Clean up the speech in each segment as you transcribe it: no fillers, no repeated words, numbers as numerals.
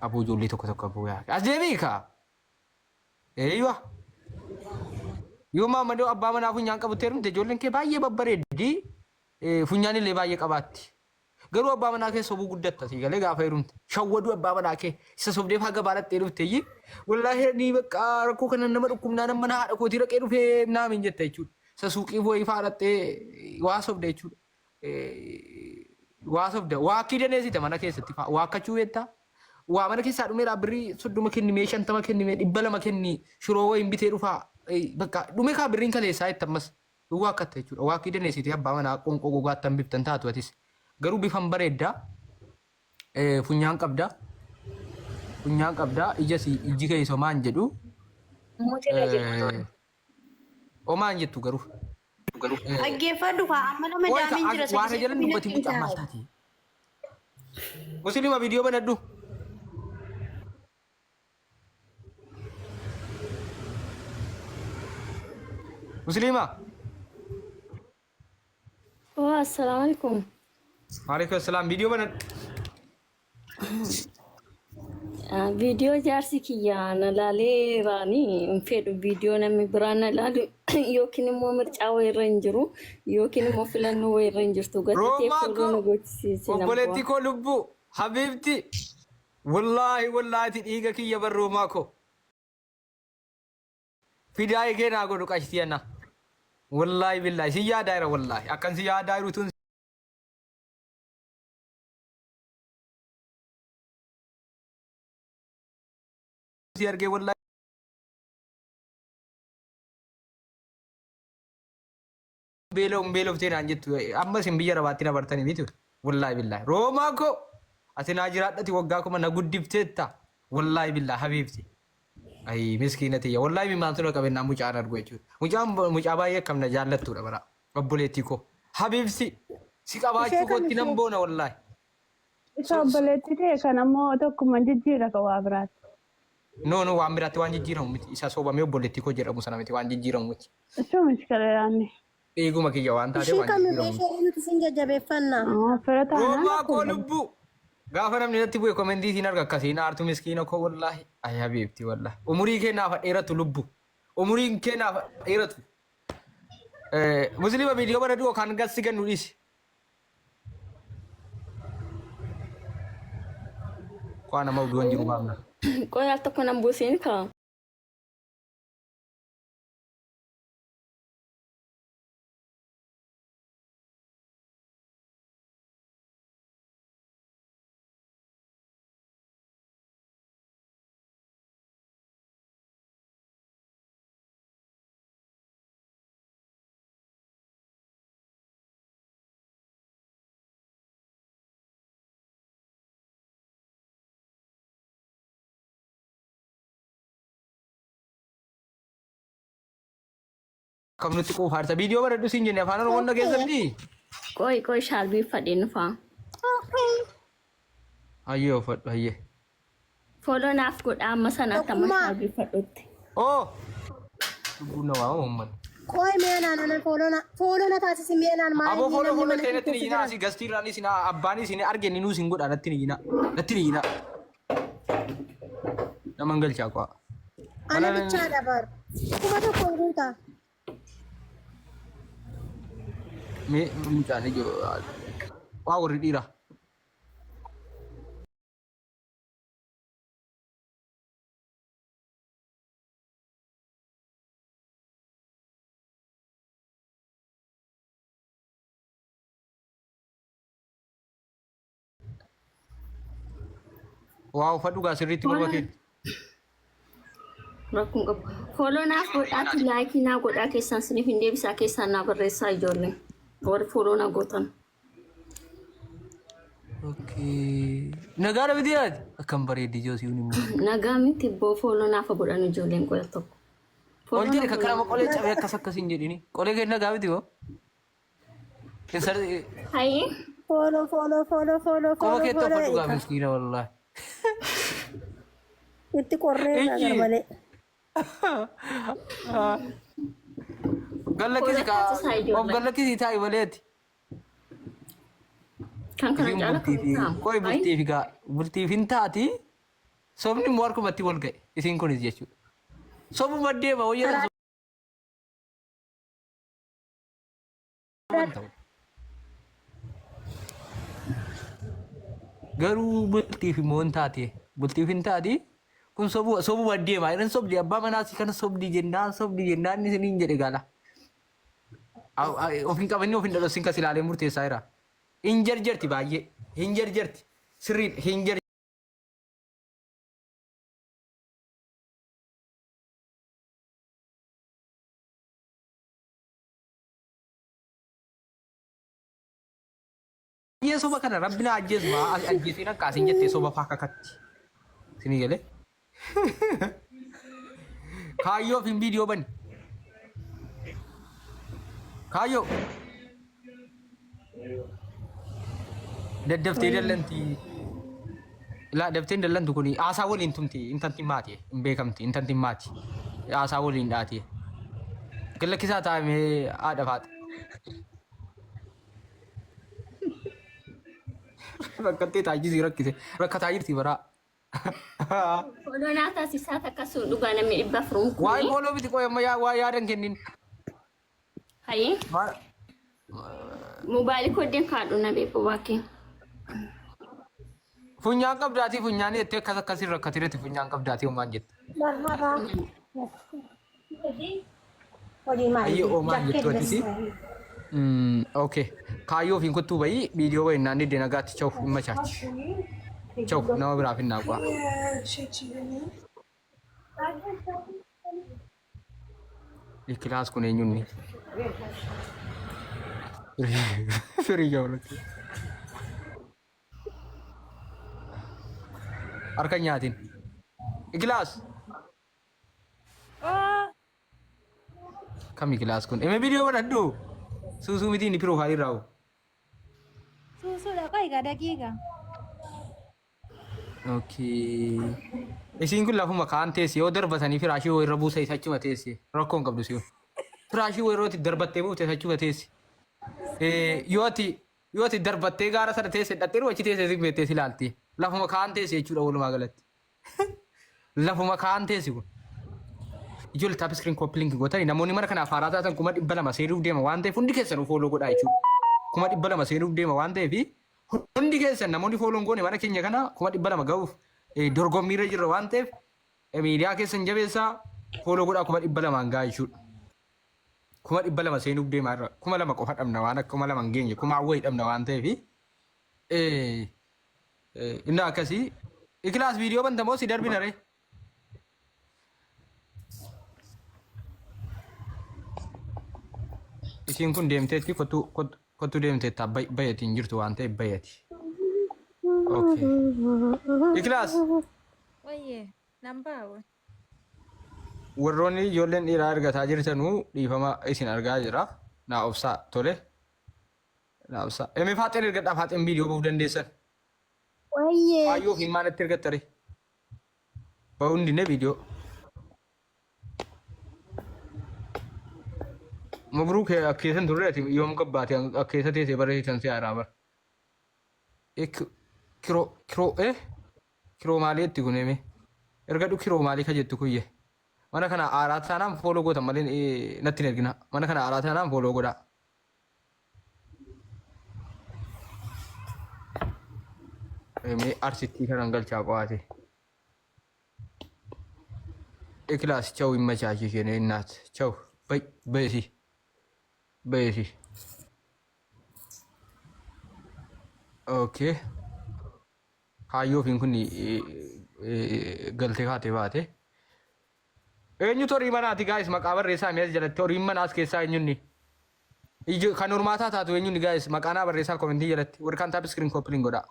Abu Juli tokko abu yaa. Ajeebii ka. Eeywa. Yoo maammadoo abbaa manaa funyaan qabuttee rumte ijoolleen kee baay'ee babbareeddi. Funyaan illee baay'ee qabaatti. Garuu abbaa manaa kee sobuu guddatta si galee gaafa heerumte. Shawwaduu abbaa manaa kee isa sobdee faa gabaadhattee dhufte iyyii. Wallaahi ni bakka rakkoo kana nama dhukkubnaa nama na haadha kootii raqee dhufee naamiin jetta jechuudha. Isa suuqii boo'ii faa dhattee waa sobde jechuudha. Waa sobda waa akkii daneessite mana keessatti faa waa akkachuu beektaa. Waa mana keessaa dhumeera birrii 30 kennimee 50 kennimee 200 kenni shiroo wayiin bitee dhufaa. Bakka dhume kaa birriin kaleessaa itti ammas waa akkatta jechuudha. Waa akkii daneessite abbaa manaa qonqoo gogaattan biftan taatu atis. Garuu bifan bareeddaa. Funyaan qabdaa. Funyaan qabdaa iji keessa maan jedhu. Omaan jettu garuu. Dhaggeeffadhu fa'aa amma nama daamiin jira. Waan jalan dubbati mucaa ammaas taati. Musliima viidiyoo banadhu. Musliima. Oh, assalamualaikum. Waalaikumsalam. Viidiyoo banadhu. Viidiyoo jaarsi kiyyaa na laalee raanii fedhu viidiyoo namni biraan na laalu yookiin immoo mircaa wayirra hin jiru yookiin immoo filannoo wayirra hin jirtu gatatee fuuldura na gochisiise. Obboleetti koo lubbuu habiibti wallaahi dhiiga kiyya barroomaa koo fidaa eegee naa godhu qashtiyanna wallaahi billaahi si yaadaa jira wallaahi akkan si yaadaa jirutuun. Arge wallahi beeloo fteenaan jettu ammas hin biyya rabaatti na bartanii bitu wallahi billahi roomaa koo ati naa jiraadhati waggaa kuma na guddifteetta wallahi billahi habiibti ay miskiinati wallahi mimaantu na qabennaa mucaan argu jechuudha mucaa baay'ee akkam na jaallattuudha bara obboleettii koo habiibsi si qabaachuu kootti nan boona wallahi. Isa obboleettii ta'e kan ammoo tokkuma jijjiira ka waa biraati. No, waan biraatti waan jijjiiramu miti. Isa soobamee obboleettii koo jedhamu sana miti waan jijjiiramu miti. Isa miskala yaanni. Eeguma kiyya waan taate waan jijjiiramu. Ishii kamii nuti sin jajjabeeffannaa. Roomaa koo lubbuu. Gaafa namni natti bu'e komentii siin arga akkasiin aartu miskiina koo wallaahi. Ay habiibti wallaahi. Umurii keenyaaf dheeratu lubbuu. Umuriin keenyaaf dheeratu. Musliima viidiyoo bara du'oo kan gassi gannu dhiisi. Koo nama uduun jiru baafna. Kau yang tak kena busin kau. Kamu nuti koo faarsa viidiyoo bara dusin jenne afaan oromoon dhageessatti. Koi shalbii fadhiin faa. Hayyee uffadhu hayyee. Follow naaf godha amma sanaatti amma shalbii fadhutti. Oh! Lubbuu namaa uumman. Koi meenaan ana follow na taasisi meenaan maal Aboo follow ta'e natti ni jina asii gastii irraan isin abbaan isin argine nuu isin godha natti ni jina. Natti ni jina. Naman galchaa qaa. Ana bichaa dabar. Kuma tokko guutaa. Me mucaan ijoo waa warri dhiira. Waa uffadhu gaa sirriitti qaba kee. Rakkoon qabu. Follow naaf godhaatti laayikii naa godhaa keessaan siniif hin deebisaa keessaan naa barreessaa ijoollee. Warri follow na gootan. Okay. Nagaa dha bitiyaati. Akkam bareeddi joosii huni. Nagaa miti boo follow naaf godhan ijoolleen qola tokko. Ol jedhe kakkarama qolee cabee akkas akkasiin jedhini. Qolee kee nagaa miti boo. Hayyee. Follow. Qoba kee tokko dhugaa miskiina wallaahi. Itti qorree nagar malee. Gallakisi kaa of gallakisi taa'i maleeti. Kan kana caala kan Koi bultiif hin taati. Sobni immoo harkumatti wal ga'e isiin kunis jechuudha. Sobuma deema wayyaa garuu bultiif immoo hin taate bultiif hin taate kun sobuma deema jedhan sobdi abbaa manaasi kana sobdi jennaan isiniin jedhe gaala. Ofiin qabanii ofiin dhaloosiin kas ilaalee murteessaa jira. Hin jarjarti baay'ee hin jarjarti sirriin hin jarjarti. Iya soba kana rabbina ajjees ma ajjeesina kaasin jettee soba fakka katti. Sini galee. Kaayyoo fi viidiyoo bani. Kaayyoo. Daddaftee dallanti. Ilaa dafteen dallantu kuni haasaa waliin tumti intanti maati hin beekamti intanti maati. Haasaa waliin dhaati. Gallakkisaa taa'amee haadha faata. Rakkatee taajjisii rakkise rakkataa jirti baraa. Fooloo taasisaa akkasuma dhugaa namni dhibba furuun kun. Waa'ee fooloo biti qo'ee amma waa yaadan kennin. Hayi. Mobaayilii koddeen kaadhu na beeku baakee. Funyaan qabdaatii funyaan jettee akkas akkasiin rakkatiretti funyaan qabdaatii homaan jette. Ayyee homaan jettu atisi. Okay. Kaayyoo fi kuttuu bayii viidiyoo bayii naannoo deemagaatti chawuf hin machaachi. Chawuf nama biraaf hin naaqaa. Kilaas kun eenyuun firii jawlatti. Harka nyaatiin. Kilaas. Kami kilaas kun? Eme viidiyoo badhadhu. Susu miti ni profile raw. Susu dah kau ikan dagiga. Okay. Isin kun lafuma kaan teessi yoo darbatanii firaashii wayirra buusa isachuma teessi. Rakkoon qabdu siyo. Firaashii wayirrooti darbattee buute isachuma teessi. Yooti darbattee gaara sana teesse dhadheeru achi teessee si beettee si ilaalti. Lafuma kaan teessi jechuudha walumaa galatti. Lafuma kaan teessi kun. Ijoollee taap iskiriin koppiliingi gootanii namoonni mana kanaaf haaraa taatan 200 seenuuf deema waan ta'eef hundi keessan fooloo godhaa jechuudha. 200 seenuuf deema waan ta'eef hundi keessan namoonni fooloon goone mana keenya kana 200 ga'uuf dorgommiirra jirra waan ta'eef miidiyaa keessan jabeessaa fooloo godhaa 200 ga'a jechuudha. 200 seenuuf deema irra 200 qofa dhabna waan akka 200 hin geenye 1000 wayii dhabna waan ta'eef inni akkasii ikilaas viidiyoo bantamoo si darbina ree. Isin kun deemteetti kottu deemteetta bayatiin jirtu waan ta'eef bayati. Okay. Ikilaas. Wayye, nambaa. Warroonni ijoolleen dhiiraa argataa jirtanuu dhiifama isin argaa jira. Naa obsaa tole. Naa obsaa. Eme faaxeen ergadhaa faaxeen viidiyoo bahuu dandeessan. Wayye. Kaayyoo fi maalatti ergattare? Bahuu hin dinne viidiyoo. Mabruuk akkeessan turreeti yoom qabbaate akkeessa teessee barreessan si haaraa bara. Kiroo maalii itti kuneeme? Ergadhu kiroo maalii ka jettu kuyye? Mana kana haaraa taanaan fooloo gootan malee natti hin ergina. Mana kana haaraa taanaan fooloo godhaa. Mee arsittii kanan galchaa qo'aate. Ikilaas chawu hin machaachii isheen innaat. Chawu bayisi. Bayisi. Okay. Kaayyoo fi kun galtee kaatee baate. Eenyutu horii manaati gaa'is maqaa barreessaa mi'as jalatti horiin manaas keessaa eenyunni. Kan hormaataa taatu eenyunni gaa'is maqaanaa barreessaa komentii jalatti warri kan taap iskiriin koppiliin godhaa.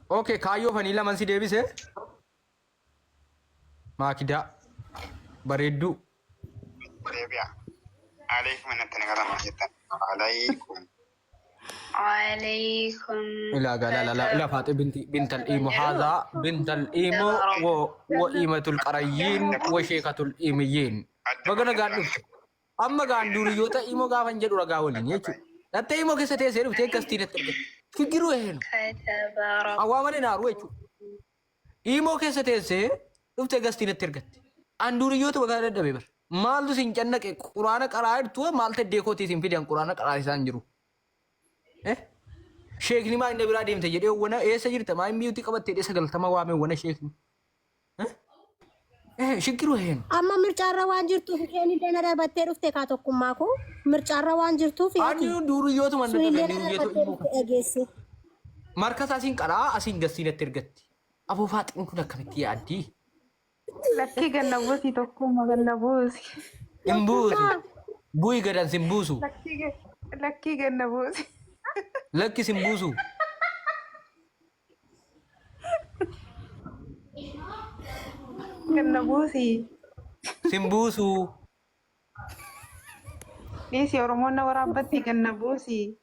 Okay, kaayyoo fanii laman si deebise. Maakidaa bareedduu. Deebi'a. Alaykum innatti nagarama jettan. Alaykum. عليكم لا لا لا لا لا فاطمة بنت الإيمو هذا بنت الإيمو وإيمة القريين وشيخة الإيميين. بقنا قاعد أما قاعد دوريوتا إيمو قاعد نجد ورقاولين يجوا Dhattee immoo keessa teessee dhuftee gastii natti ergatte. Figgiruu eenu. Awwaamani naaru jechuudha. Immoo keessa teessee dhuftee gastii natti ergatte. Anduuriyyoota bagaa dadhabee bara. Maaltu siin cannaqe quraana qaraa jirtu maal ta'e deekootii siin fidan quraana qaraa isaan jiru. Sheekni maa inni biraa deemte jedhee wana eessa jirta maa inni yuuti qabattee dheessa galtama waame wana sheekni. Shikkiruu eenu. Amma mircaarra waan jirtuuf isheen illee na darbattee dhufte kaa tokkummaa koo mircaarra waan jirtuuf Ani duuriyyoota man dadhabee darbattee dhufte dhageesse. Markasaa siin qaraa asiin gastii natti ergatti. Aboo faaxiin kun akkamitti yaaddii? Lakkii gannabuusi tokkummaa gannabuusi. Imbuusi. Bu'i gadan simbuusu. Lakkii gannabuusi. Lakki simbuusu. Gannabuusi. Simbuusu. Dhiisi Oromoon na waraabbatti gannabuusi.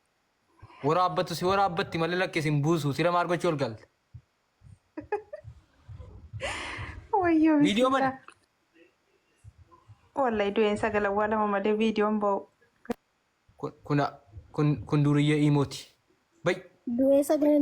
Waraabbattu si waraabbatti malee lakki simbuusu sira maal gochuu ol galte. Wayyoo Viidiyoo mana. Wallahi du'een sagala waa lama malee viidiyoon ba'u. Kun duuriyyee imooti. Bai. Du'ee sagalee